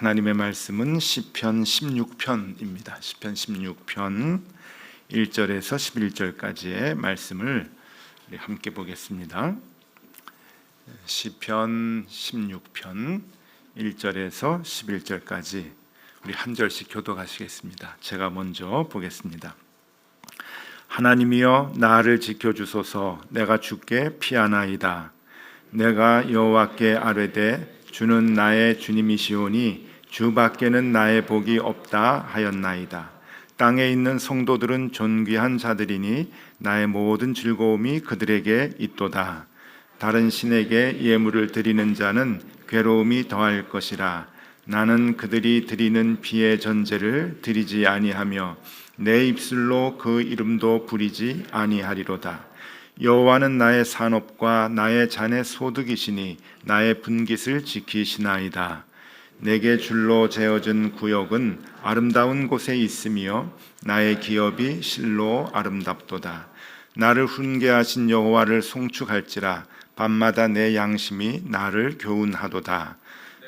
하나님의 말씀은 시편 16편입니다. 시편 16편 1절에서 11절까지의 말씀을 우리 함께 보겠습니다. 시편 16편 1절에서 11절까지 우리 한 절씩 교독하시겠습니다. 제가 먼저 보겠습니다. 하나님이여 나를 지켜주소서. 내가 주께 피하나이다. 내가 여호와께 아뢰되 주는 나의 주님이시오니 주밖에는 나의 복이 없다 하였나이다. 땅에 있는 성도들은 존귀한 자들이니 나의 모든 즐거움이 그들에게 있도다. 다른 신에게 예물을 드리는 자는 괴로움이 더할 것이라. 나는 그들이 드리는 비의 전제를 드리지 아니하며 내 입술로 그 이름도 부리지 아니하리로다. 여호와는 나의 산업과 나의 잔의 소득이시니 나의 분깃을 지키시나이다. 내게 줄로 재어진 구역은 아름다운 곳에 있으며 나의 기업이 실로 아름답도다. 나를 훈계하신 여호와를 송축할지라. 밤마다 내 양심이 나를 교훈하도다.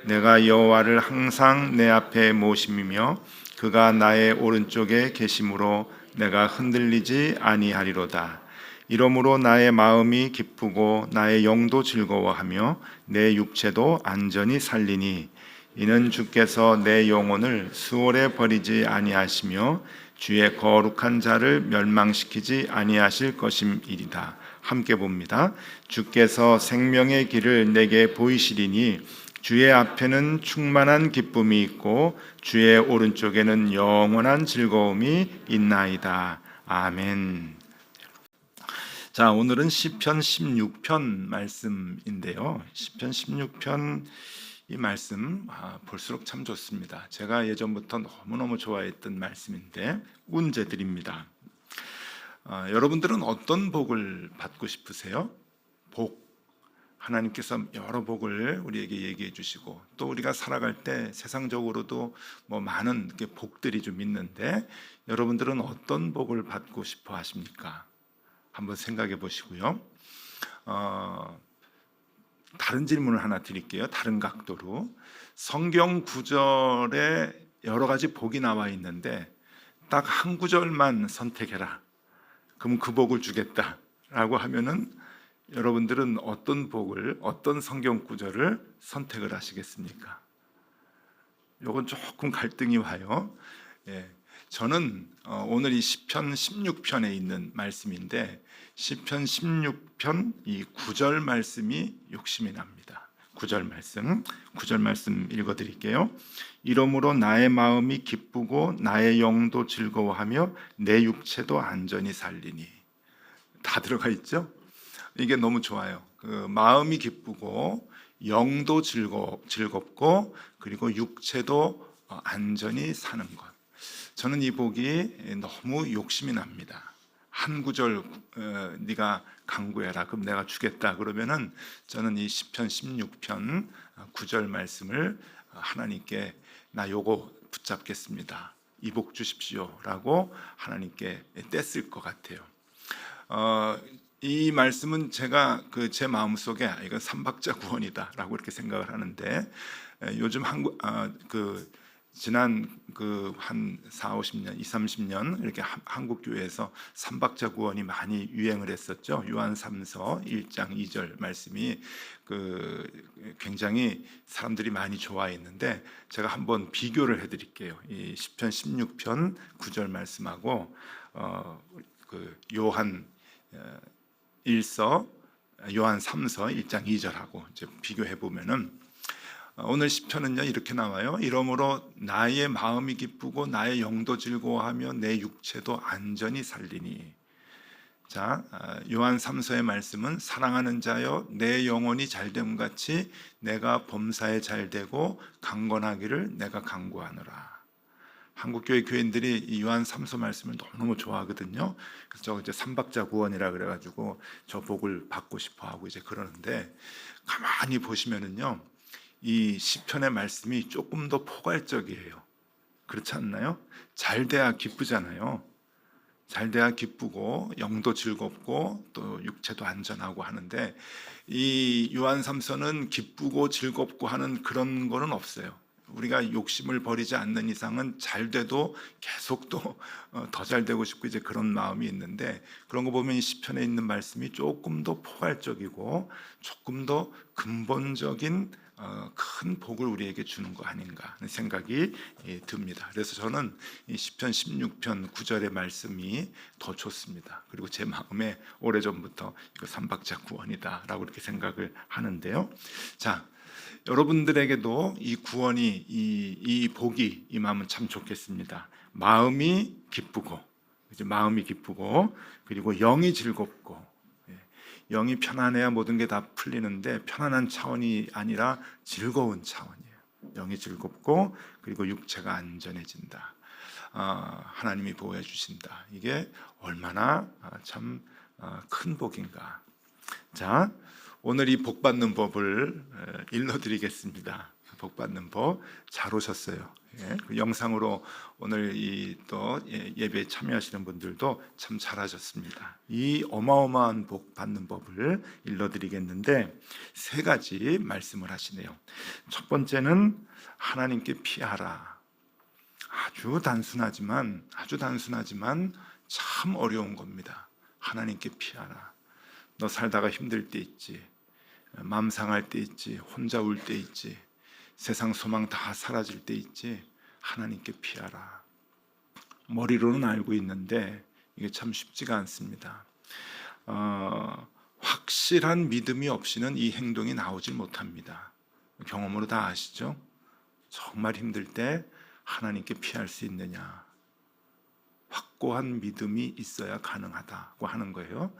내가 여호와를 항상 내 앞에 모심이며 그가 나의 오른쪽에 계심으로 내가 흔들리지 아니하리로다. 이러므로 나의 마음이 기쁘고 나의 영도 즐거워하며 내 육체도 안전히 살리니 이는 주께서 내 영혼을 수월에 버리지 아니하시며 주의 거룩한 자를 멸망시키지 아니하실 것임이리다. 함께 봅니다. 주께서 생명의 길을 내게 보이시리니 주의 앞에는 충만한 기쁨이 있고 주의 오른쪽에는 영원한 즐거움이 있나이다. 아멘. 자, 오늘은 시편 16편 말씀인데요. 시편 16편 이 말씀 볼수록 참 좋습니다. 제가 예전부터 너무너무 좋아했던 말씀인데 운제드립니다. 여러분들은 어떤 복을 받고 싶으세요? 복. 하나님께서 여러 복을 우리에게 얘기해 주시고 또 우리가 살아갈 때 세상적으로도 많은 복들이 좀 있는데 여러분들은 어떤 복을 받고 싶어 하십니까? 한번 생각해 보시고요. 다른 질문을 하나 드릴게요. 다른 각도로. 성경 구절에 여러 가지 복이 나와 있는데 딱 한 구절만 선택해라. 그럼 그 복을 주겠다라고 하면은 여러분들은 어떤 복을, 어떤 성경 구절을 선택을 하시겠습니까? 이건 조금 갈등이 와요. 저는 오늘 이 시편 16편에 있는 말씀인데 시편 16편 이 9절 말씀이 욕심이 납니다. 9절 말씀 읽어드릴게요. 이러므로 나의 마음이 기쁘고 나의 영도 즐거워하며 내 육체도 안전히 살리니. 다 들어가 있죠? 이게 너무 좋아요. 그 마음이 기쁘고 영도 즐겁고 그리고 육체도 안전히 사는 것. 저는 이 복이 너무 욕심이 납니다. 한 구절 네가 간구해라. 그럼 내가 주겠다. 그러면은 저는 이 시편 16편 9절 말씀을 하나님께 나 요거 붙잡겠습니다. 이 복 주십시오라고 하나님께 뗐을 것 같아요. 이 말씀은 제가 제 마음속에 이건 삼박자 구원이다라고 이렇게 생각을 하는데 요즘 지난 한 40, 50년, 20, 30년 이렇게 한국 교회에서 삼박자 구원이 많이 유행을 했었죠. 요한 3서 1장 2절 말씀이 굉장히 사람들이 많이 좋아했는데 제가 한번 비교를 해드릴게요. 이 시편 16편 9절 말씀하고 요한 1서, 요한 3서 1장 2절하고 이제 비교해 보면은 오늘 시편은요 이렇게 나와요. 이러므로 나의 마음이 기쁘고 나의 영도 즐거워하며 내 육체도 안전히 살리니. 자, 요한 3서의 말씀은 사랑하는 자여 내 영혼이 잘됨 같이 내가 범사에 잘되고 강건하기를 내가 간구하노라. 한국교회 교인들이 이 요한 3서 말씀을 너무 좋아하거든요. 그래서 저 이제 삼박자 구원이라 그래가지고 저 복을 받고 싶어하고 이제 그러는데 가만히 보시면은요. 이 시편의 말씀이 조금 더 포괄적이에요. 그렇지 않나요? 잘 돼야 기쁘잖아요. 잘 돼야 기쁘고 영도 즐겁고 또 육체도 안전하고 하는데 이 요한 3서는 기쁘고 즐겁고 하는 그런 거는 없어요. 우리가 욕심을 버리지 않는 이상은 잘 돼도 계속 또 더 잘 되고 싶고 이제 그런 마음이 있는데, 그런 거 보면 이 시편에 있는 말씀이 조금 더 포괄적이고 조금 더 근본적인 큰 복을 우리에게 주는 거 아닌가 하는 생각이 듭니다. 그래서 저는 이 시편 16편 9절의 말씀이 더 좋습니다. 그리고 제 마음에 오래전부터 이거 삼박자 구원이다라고 이렇게 생각을 하는데요. 자, 여러분들에게도 이 구원이 이 복이 임하면 참 좋겠습니다. 마음이 기쁘고, 이제 마음이 기쁘고, 그리고 영이 즐겁고, 영이 편안해야 모든 게 다 풀리는데 편안한 차원이 아니라 즐거운 차원이에요. 영이 즐겁고 그리고 육체가 안전해진다. 하나님이 보호해 주신다. 이게 얼마나 참 큰 복인가. 자, 오늘 이 복 받는 법을 일러드리겠습니다. 복 받는 법 잘 오셨어요. 그 영상으로 오늘 또 예배에 참여하시는 분들도 참 잘하셨습니다. 이 어마어마한 복 받는 법을 일러드리겠는데 세 가지 말씀을 하시네요. 첫 번째는 하나님께 피하라. 아주 단순하지만 참 어려운 겁니다. 하나님께 피하라. 너 살다가 힘들 때 있지, 마음 상할 때 있지, 혼자 울 때 있지, 세상 소망 다 사라질 때 있지. 하나님께 피하라. 머리로는 알고 있는데 이게 참 쉽지가 않습니다. 확실한 믿음이 없이는 이 행동이 나오질 못합니다. 경험으로 다 아시죠? 정말 힘들 때 하나님께 피할 수 있느냐, 확고한 믿음이 있어야 가능하다고 하는 거예요.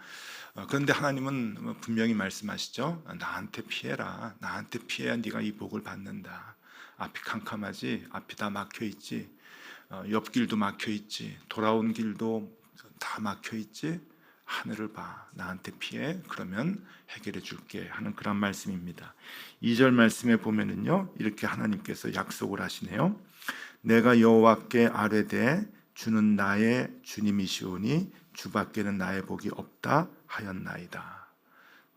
그런데 하나님은 분명히 말씀하시죠. 나한테 피해라. 나한테 피해야 네가 이 복을 받는다. 앞이 캄캄하지, 앞이 다 막혀있지, 옆길도 막혀있지, 돌아온 길도 다 막혀있지, 하늘을 봐. 나한테 피해. 그러면 해결해 줄게 하는 그런 말씀입니다. 2절 말씀에 보면은요, 이렇게 하나님께서 약속을 하시네요. 내가 여호와께 아뢰되 주는 나의 주님이시오니 주밖에는 나의 복이 없다 하였나이다.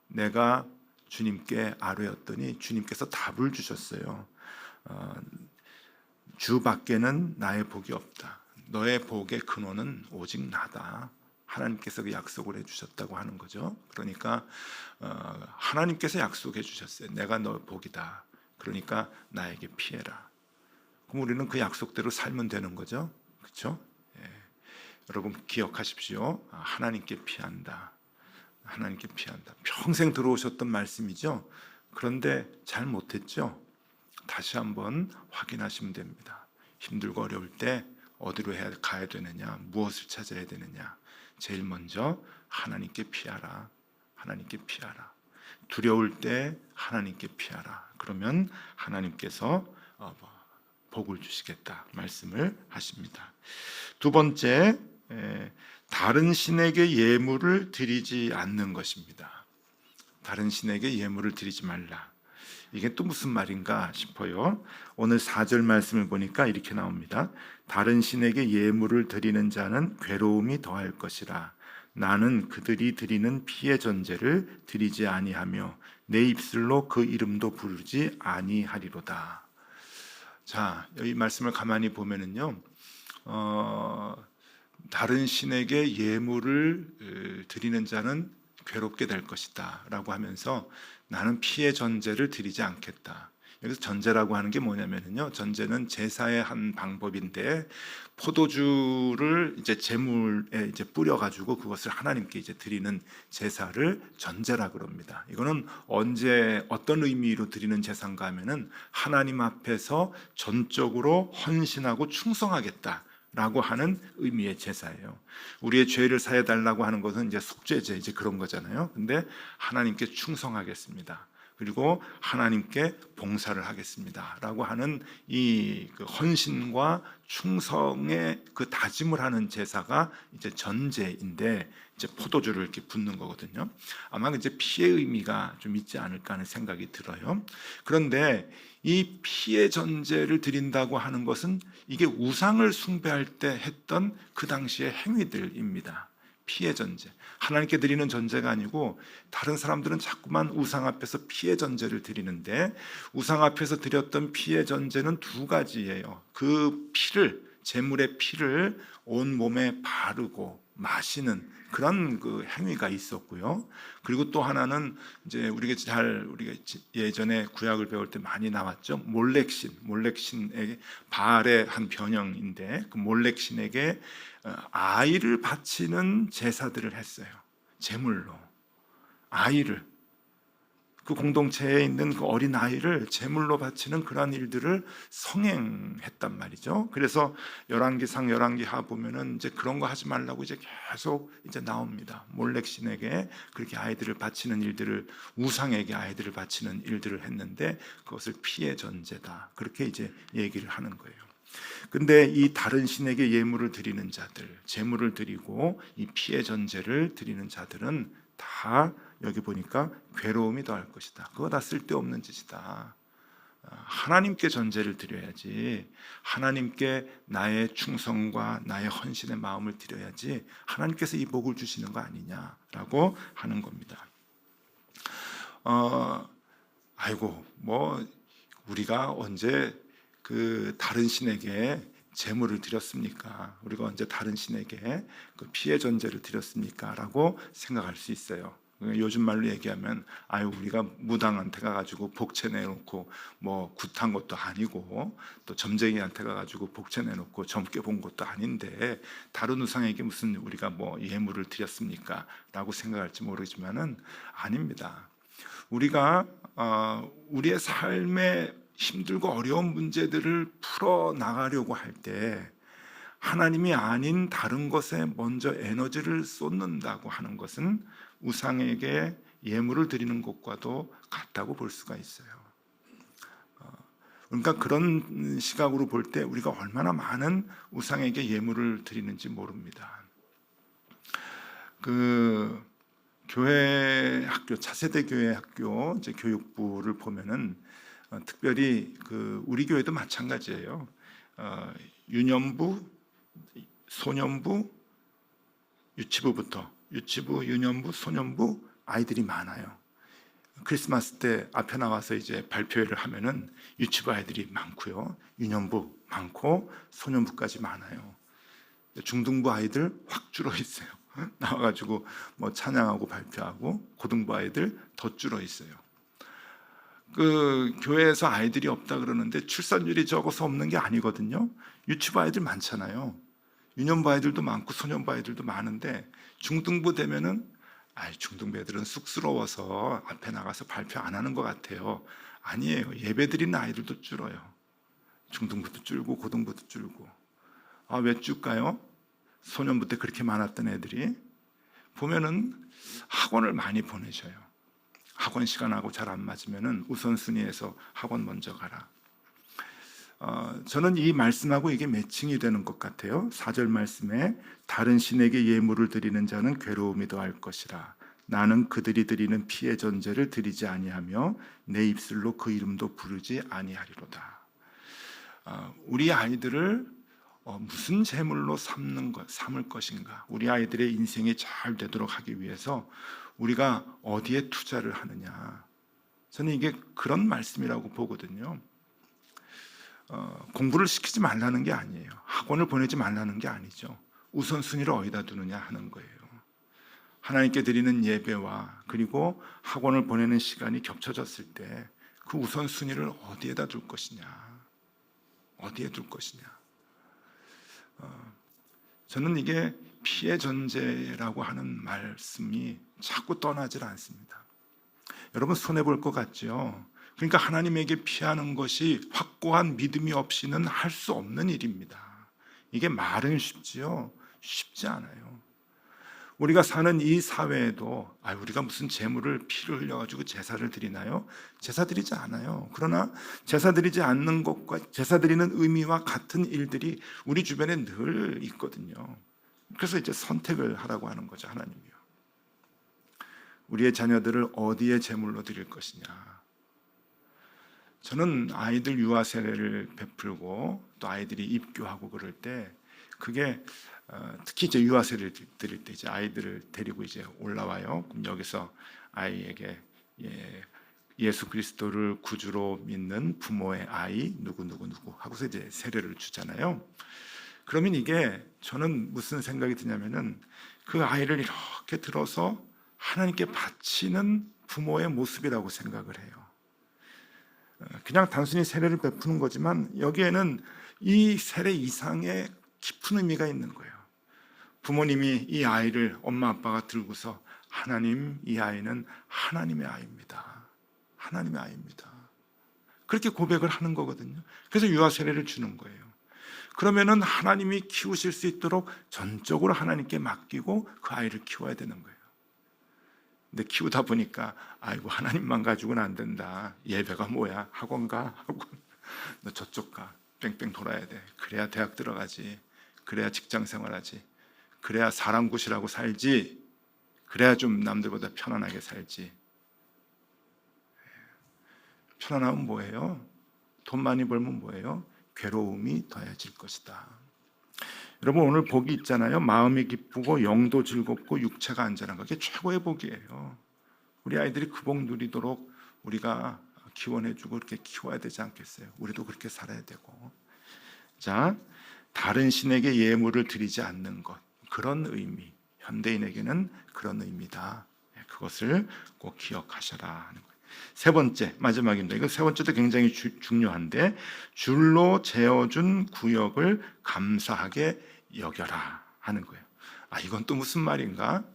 내가 주님께 아뢰었더니 주님께서 답을 주셨어요. 주밖에는 나의 복이 없다. 너의 복의 근원은 오직 나다. 하나님께서 그 약속을 해주셨다고 하는 거죠. 그러니까 하나님께서 약속해 주셨어요. 내가 너 복이다. 그러니까 나에게 피해라. 그럼 우리는 그 약속대로 살면 되는 거죠. 그렇죠? 여러분 기억하십시오. 하나님께 피한다. 하나님께 피한다. 평생 들어오셨던 말씀이죠. 그런데 잘 못했죠. 다시 한번 확인하시면 됩니다. 힘들고 어려울 때 어디로 가야 되느냐, 무엇을 찾아야 되느냐. 제일 먼저 하나님께 피하라. 하나님께 피하라. 두려울 때 하나님께 피하라. 그러면 하나님께서 복을 주시겠다 말씀을 하십니다. 두 번째, 다른 신에게 예물을 드리지 않는 것입니다. 다른 신에게 예물을 드리지 말라. 이게 또 무슨 말인가 싶어요. 오늘 4절 말씀을 보니까 이렇게 나옵니다. 다른 신에게 예물을 드리는 자는 괴로움이 더할 것이라. 나는 그들이 드리는 피의 전제를 드리지 아니하며 내 입술로 그 이름도 부르지 아니하리로다. 자, 이 말씀을 가만히 보면은요, 다른 신에게 예물을 드리는 자는 괴롭게 될 것이다 라고 하면서 나는 피의 전제를 드리지 않겠다. 여기서 전제라고 하는 게 뭐냐면요, 전제는 제사의 한 방법인데 포도주를 이제 제물에 이제 뿌려가지고 그것을 하나님께 이제 드리는 제사를 전제라 그럽니다. 이거는 언제 어떤 의미로 드리는 제사인가 하면은 하나님 앞에서 전적으로 헌신하고 충성하겠다. 라고 하는 의미의 제사예요. 우리의 죄를 사해 달라고 하는 것은 이제 속죄제 이제 그런 거잖아요. 근데 하나님께 충성하겠습니다. 그리고 하나님께 봉사를 하겠습니다라고 하는 이 그 헌신과 충성의 그 다짐을 하는 제사가 이제 전제인데 이제 포도주를 이렇게 붓는 거거든요. 아마 이제 피의 의미가 좀 있지 않을까 하는 생각이 들어요. 그런데 이 피의 전제를 드린다고 하는 것은 이게 우상을 숭배할 때 했던 그 당시의 행위들입니다. 피해 전제. 하나님께 드리는 전제가 아니고 다른 사람들은 자꾸만 우상 앞에서 피해 전제를 드리는데 우상 앞에서 드렸던 피해 전제는 두 가지예요. 그 피를, 제물의 피를 온 몸에 바르고 마시는 그런 그 행위가 있었고요. 그리고 또 하나는 이제 우리가 예전에 구약을 배울 때 많이 나왔죠. 몰렉신에게, 바알의 한 변형인데 그 몰렉신에게 아이를 바치는 제사들을 했어요. 제물로 아이를, 그 공동체에 있는 그 어린 아이를 제물로 바치는 그러한 일들을 성행했단 말이죠. 그래서 열왕기상, 열왕기하 보면은 이제 그런 거 하지 말라고 이제 계속 이제 나옵니다. 몰렉신에게 그렇게 아이들을 바치는 일들을, 우상에게 아이들을 바치는 일들을 했는데 그것을 피해 전제다, 그렇게 이제 얘기를 하는 거예요. 근데 이 다른 신에게 예물을 드리는 자들, 제물을 드리고 이 피해 전제를 드리는 자들은 다 여기 보니까 괴로움이 더할 것이다. 그거 다 쓸데없는 짓이다. 하나님께 전제를 드려야지, 하나님께 나의 충성과 나의 헌신의 마음을 드려야지 하나님께서 이 복을 주시는 거 아니냐라고 하는 겁니다. 아이고 뭐 우리가 언제 그 다른 신에게 제물을 드렸습니까? 우리가 언제 다른 신에게 그 피해 전제를 드렸습니까? 라고 생각할 수 있어요. 요즘 말로 얘기하면 아유 우리가 무당한테 가가지고 복채 내놓고 뭐 굿한 것도 아니고 또 점쟁이한테 가가지고 복채 내놓고 젊게 본 것도 아닌데 다른 우상에게 무슨 우리가 뭐 예물을 드렸습니까? 라고 생각할지 모르지만은 아닙니다. 우리가 우리의 삶에 힘들고 어려운 문제들을 풀어 나가려고 할 때 하나님이 아닌 다른 것에 먼저 에너지를 쏟는다고 하는 것은 우상에게 예물을 드리는 것과도 같다고 볼 수가 있어요. 그러니까 그런 시각으로 볼 때 우리가 얼마나 많은 우상에게 예물을 드리는지 모릅니다. 그 교회 학교, 차세대 교회 학교 이제 교육부를 보면은 특별히 그 우리 교회도 마찬가지예요. 유년부, 소년부, 유치부부터 유치부, 유년부, 소년부 아이들이 많아요. 크리스마스 때 앞에 나와서 이제 발표회를 하면은 유치부 아이들이 많고요, 유년부 많고 소년부까지 많아요. 중등부 아이들 확 줄어 있어요. 나와가지고 뭐 찬양하고 발표하고, 고등부 아이들 더 줄어 있어요. 그 교회에서 아이들이 없다 그러는데 출산율이 적어서 없는 게 아니거든요. 유치부 아이들 많잖아요. 유년부 아이들도 많고 소년부 아이들도 많은데 중등부 되면은 중등부 애들은 쑥스러워서 앞에 나가서 발표 안 하는 것 같아요. 아니에요. 예배 드리는 아이들도 줄어요. 중등부도 줄고 고등부도 줄고. 왜 줄까요? 소년부 때 그렇게 많았던 애들이 보면은 학원을 많이 보내셔요. 학원 시간하고 잘 안 맞으면은 우선순위에서 학원 먼저 가라. 저는 이 말씀하고 이게 매칭이 되는 것 같아요. 4절 말씀에 다른 신에게 예물을 드리는 자는 괴로움이 더할 것이라. 나는 그들이 드리는 피의 전제를 드리지 아니하며 내 입술로 그 이름도 부르지 아니하리로다. 우리 아이들을 무슨 제물로 삼을 것인가, 우리 아이들의 인생이 잘 되도록 하기 위해서 우리가 어디에 투자를 하느냐, 저는 이게 그런 말씀이라고 보거든요. 공부를 시키지 말라는 게 아니에요. 학원을 보내지 말라는 게 아니죠. 우선순위를 어디다 두느냐 하는 거예요. 하나님께 드리는 예배와 그리고 학원을 보내는 시간이 겹쳐졌을 때 그 우선순위를 어디에다 둘 것이냐, 어디에 둘 것이냐. 저는 이게 피해 전제라고 하는 말씀이 자꾸 떠나질 않습니다. 여러분 손해볼 것 같죠? 그러니까 하나님에게 피하는 것이 확고한 믿음이 없이는 할 수 없는 일입니다. 이게 말은 쉽지요? 쉽지 않아요. 우리가 사는 이 사회에도 우리가 무슨 재물을 피를 흘려가지고 제사를 드리나요? 제사 드리지 않아요. 그러나 제사 드리지 않는 것과 제사 드리는 의미와 같은 일들이 우리 주변에 늘 있거든요. 그래서 이제 선택을 하라고 하는 거죠, 하나님이요. 우리의 자녀들을 어디에 제물로 드릴 것이냐. 저는 아이들 유아 세례를 베풀고 또 아이들이 입교하고 그럴 때 그게 특히 이제 유아세를 드릴 때 이제 아이들을 데리고 이제 올라와요. 그럼 여기서 아이에게 예수 그리스도를 구주로 믿는 부모의 아이 누구 하고서 이제 세례를 주잖아요. 그러면 이게 저는 무슨 생각이 드냐면은 그 아이를 이렇게 들어서 하나님께 바치는 부모의 모습이라고 생각을 해요. 그냥 단순히 세례를 베푸는 거지만 여기에는 이 세례 이상의 깊은 의미가 있는 거예요. 부모님이 이 아이를 엄마 아빠가 들고서 하나님, 이 아이는 하나님의 아이입니다. 하나님의 아이입니다. 그렇게 고백을 하는 거거든요. 그래서 유아 세례를 주는 거예요. 그러면은 하나님이 키우실 수 있도록 전적으로 하나님께 맡기고 그 아이를 키워야 되는 거예요. 근데 키우다 보니까 아이고 하나님만 가지고는 안 된다. 예배가 뭐야? 학원 가? 학원. 너 저쪽 가. 뺑뺑 돌아야 돼. 그래야 대학 들어가지. 그래야 직장 생활하지. 그래야 사랑굿이라고 살지. 그래야 좀 남들보다 편안하게 살지. 편안하면 뭐예요? 돈 많이 벌면 뭐예요? 괴로움이 더해질 것이다. 여러분 오늘 복이 있잖아요. 마음이 기쁘고 영도 즐겁고 육체가 안전한 거. 그게 최고의 복이에요. 우리 아이들이 그 복 누리도록 우리가 기원해주고 그렇게 키워야 되지 않겠어요? 우리도 그렇게 살아야 되고. 자, 다른 신에게 예물을 드리지 않는 것. 그런 의미. 현대인에게는 그런 의미다. 그것을 꼭 기억하셔라 하는 거예요. 세 번째, 마지막입니다. 이거 세 번째도 굉장히 중요한데, 줄로 재어준 구역을 감사하게 여겨라 하는 거예요. 이건 또 무슨 말인가?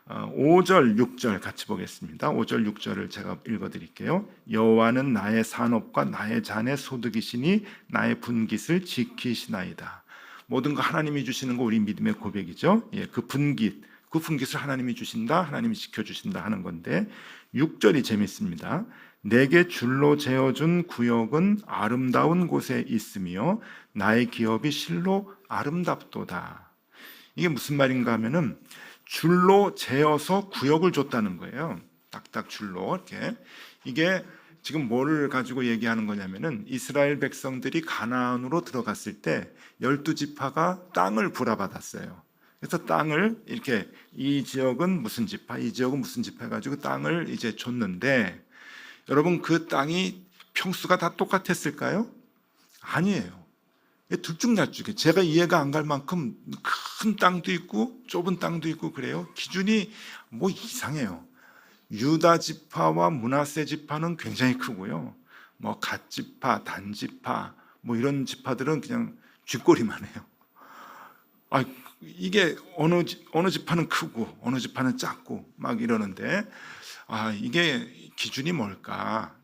5절, 6절 같이 보겠습니다. 5절, 6절을 제가 읽어드릴게요. 여호와는 나의 산업과 나의 잔의 소득이시니 나의 분깃을 지키시나이다. 모든 거 하나님이 주시는 거 우리 믿음의 고백이죠. 그 분깃을 하나님이 주신다, 하나님이 지켜주신다 하는 건데 6절이 재밌습니다. 내게 줄로 재어준 구역은 아름다운 곳에 있으며 나의 기업이 실로 아름답도다. 이게 무슨 말인가 하면은 줄로 재어서 구역을 줬다는 거예요. 딱딱 줄로 이렇게. 이게 지금 뭐를 가지고 얘기하는 거냐면은 이스라엘 백성들이 가나안으로 들어갔을 때 12지파가 땅을 불화받았어요. 그래서 땅을 이렇게 이 지역은 무슨 지파, 이 지역은 무슨 지파 해가지고 땅을 이제 줬는데 여러분 그 땅이 평수가 다 똑같았을까요? 아니에요. 들쭉날쭉해. 제가 이해가 안 갈 만큼 큰 땅도 있고 좁은 땅도 있고 그래요. 기준이 뭐 이상해요. 유다 지파와 므낫세 지파는 굉장히 크고요. 뭐 갓 지파, 단 지파, 뭐 이런 지파들은 그냥 쥐꼬리만 해요. 이게 어느 지파는 크고 어느 지파는 작고 막 이러는데 이게 기준이 뭘까?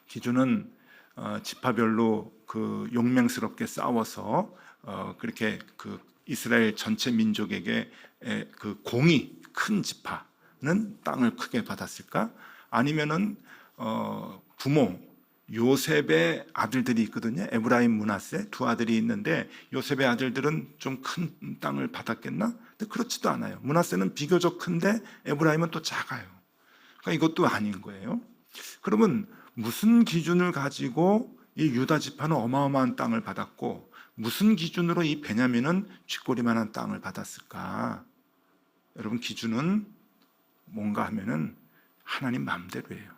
기준은 지파별로 그 용맹스럽게 싸워서 그렇게 그 이스라엘 전체 민족에게 그 공이 큰 지파는 땅을 크게 받았을까? 아니면은 부모 요셉의 아들들이 있거든요. 에브라임, 므낫세 두 아들이 있는데 요셉의 아들들은 좀 큰 땅을 받았겠나? 근데 그렇지도 않아요. 므낫세는 비교적 큰데 에브라임은 또 작아요. 그러니까 이것도 아닌 거예요. 그러면 무슨 기준을 가지고 이 유다 지파는 어마어마한 땅을 받았고 무슨 기준으로 이 베냐민은 쥐꼬리만한 땅을 받았을까? 여러분 기준은 뭔가 하면은 하나님 마음대로예요.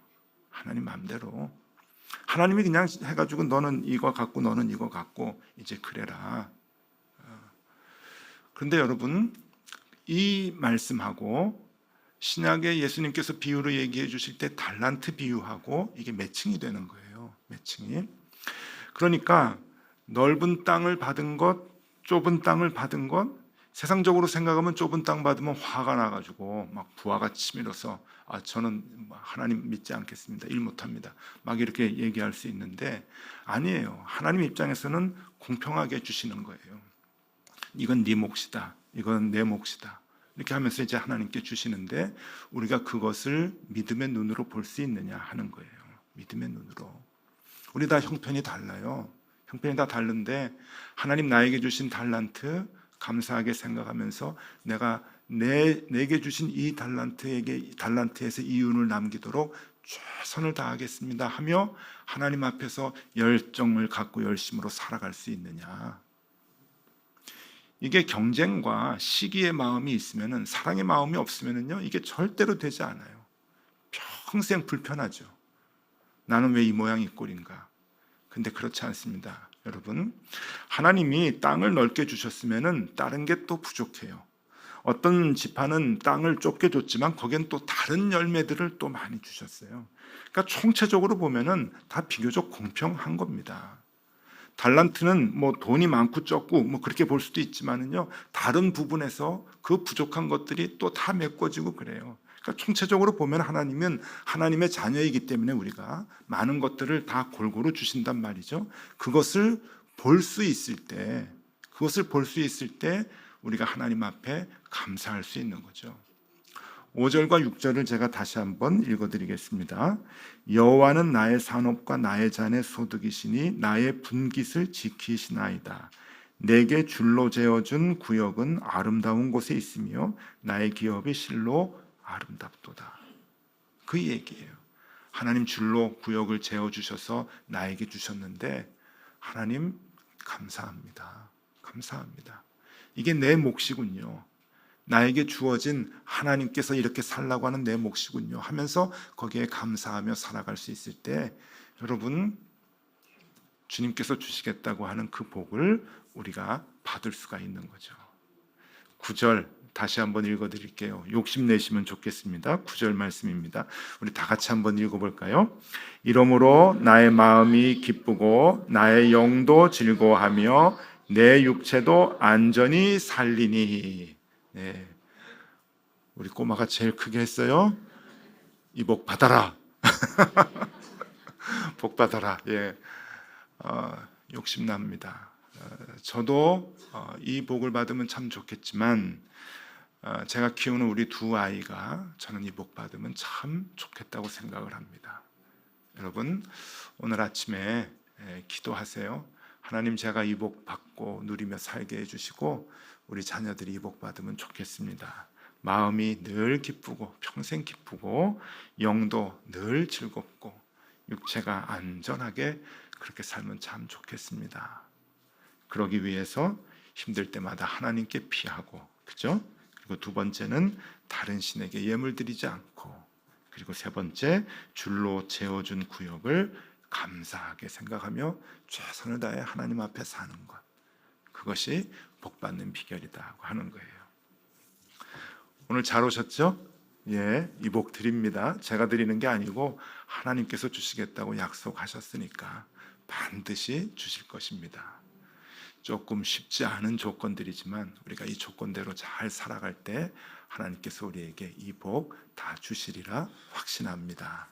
하나님 마음대로. 하나님이 그냥 해가지고 너는 이거 갖고 너는 이거 갖고 이제 그래라. 그런데 여러분 이 말씀하고 신약에 예수님께서 비유로 얘기해 주실 때 달란트 비유하고 이게 매칭이 되는 거예요. 매칭이. 그러니까 넓은 땅을 받은 것, 좁은 땅을 받은 것, 세상적으로 생각하면 좁은 땅 받으면 화가 나가지고 막 부하가 치밀어서 저는 하나님 믿지 않겠습니다. 일 못합니다. 막 이렇게 얘기할 수 있는데 아니에요. 하나님 입장에서는 공평하게 주시는 거예요. 이건 네 몫이다. 이건 내 몫이다. 이렇게 하면서 이제 하나님께 주시는데 우리가 그것을 믿음의 눈으로 볼 수 있느냐 하는 거예요. 믿음의 눈으로. 우리 다 형편이 달라요. 형편이 다 다른데 하나님 나에게 주신 달란트 감사하게 생각하면서 내가 내게 주신 이 달란트에서 이윤을 남기도록 최선을 다하겠습니다 하며 하나님 앞에서 열정을 갖고 열심으로 살아갈 수 있느냐. 이게 경쟁과 시기의 마음이 있으면은, 사랑의 마음이 없으면은요, 이게 절대로 되지 않아요. 평생 불편하죠. 나는 왜 이 모양 이 꼴인가? 근데 그렇지 않습니다. 여러분, 하나님이 땅을 넓게 주셨으면은 다른 게 또 부족해요. 어떤 지파는 땅을 좁게 줬지만 거기엔 또 다른 열매들을 또 많이 주셨어요. 그러니까 총체적으로 보면은 다 비교적 공평한 겁니다. 달란트는 뭐 돈이 많고 적고 뭐 그렇게 볼 수도 있지만은요, 다른 부분에서 그 부족한 것들이 또 다 메꿔지고 그래요. 그러니까 총체적으로 보면 하나님은 하나님의 자녀이기 때문에 우리가 많은 것들을 다 골고루 주신단 말이죠. 그것을 볼 수 있을 때, 우리가 하나님 앞에 감사할 수 있는 거죠. 5절과 6절을 제가 다시 한번 읽어드리겠습니다. 여호와는 나의 산업과 나의 잔의 소득이시니 나의 분깃을 지키시나이다. 내게 줄로 재어준 구역은 아름다운 곳에 있으며 나의 기업이 실로 아름답도다. 그 얘기예요. 하나님 줄로 구역을 재어주셔서 나에게 주셨는데 하나님 감사합니다. 감사합니다. 이게 내 몫이군요. 나에게 주어진, 하나님께서 이렇게 살라고 하는 내 몫이군요 하면서 거기에 감사하며 살아갈 수 있을 때, 여러분, 주님께서 주시겠다고 하는 그 복을 우리가 받을 수가 있는 거죠. 9절 다시 한번 읽어드릴게요. 욕심내시면 좋겠습니다. 9절 말씀입니다. 우리 다 같이 한번 읽어볼까요? 이러므로 나의 마음이 기쁘고 나의 영도 즐거워하며 내 육체도 안전히 살리니. 네. 우리 꼬마가 제일 크게 했어요. 이 복 받아라. 복 받아라. 예. 욕심납니다. 저도 이 복을 받으면 참 좋겠지만, 제가 키우는 우리 두 아이가 저는 이 복 받으면 참 좋겠다고 생각을 합니다. 여러분, 오늘 아침에 기도하세요. 하나님, 제가 이 복 받고 누리며 살게 해주시고 우리 자녀들이 이 복 받으면 좋겠습니다. 마음이 늘 기쁘고 평생 기쁘고 영도 늘 즐겁고 육체가 안전하게 그렇게 살면 참 좋겠습니다. 그러기 위해서 힘들 때마다 하나님께 피하고, 그죠? 그리고 두 번째는 다른 신에게 예물 드리지 않고, 그리고 세 번째, 줄로 재어준 구역을 감사하게 생각하며 최선을 다해 하나님 앞에 사는 것, 그것이 복받는 비결이다 하는 거예요. 오늘 잘 오셨죠? 예, 이 복 드립니다. 제가 드리는 게 아니고 하나님께서 주시겠다고 약속하셨으니까 반드시 주실 것입니다. 조금 쉽지 않은 조건들이지만 우리가 이 조건대로 잘 살아갈 때 하나님께서 우리에게 이 복 다 주시리라 확신합니다.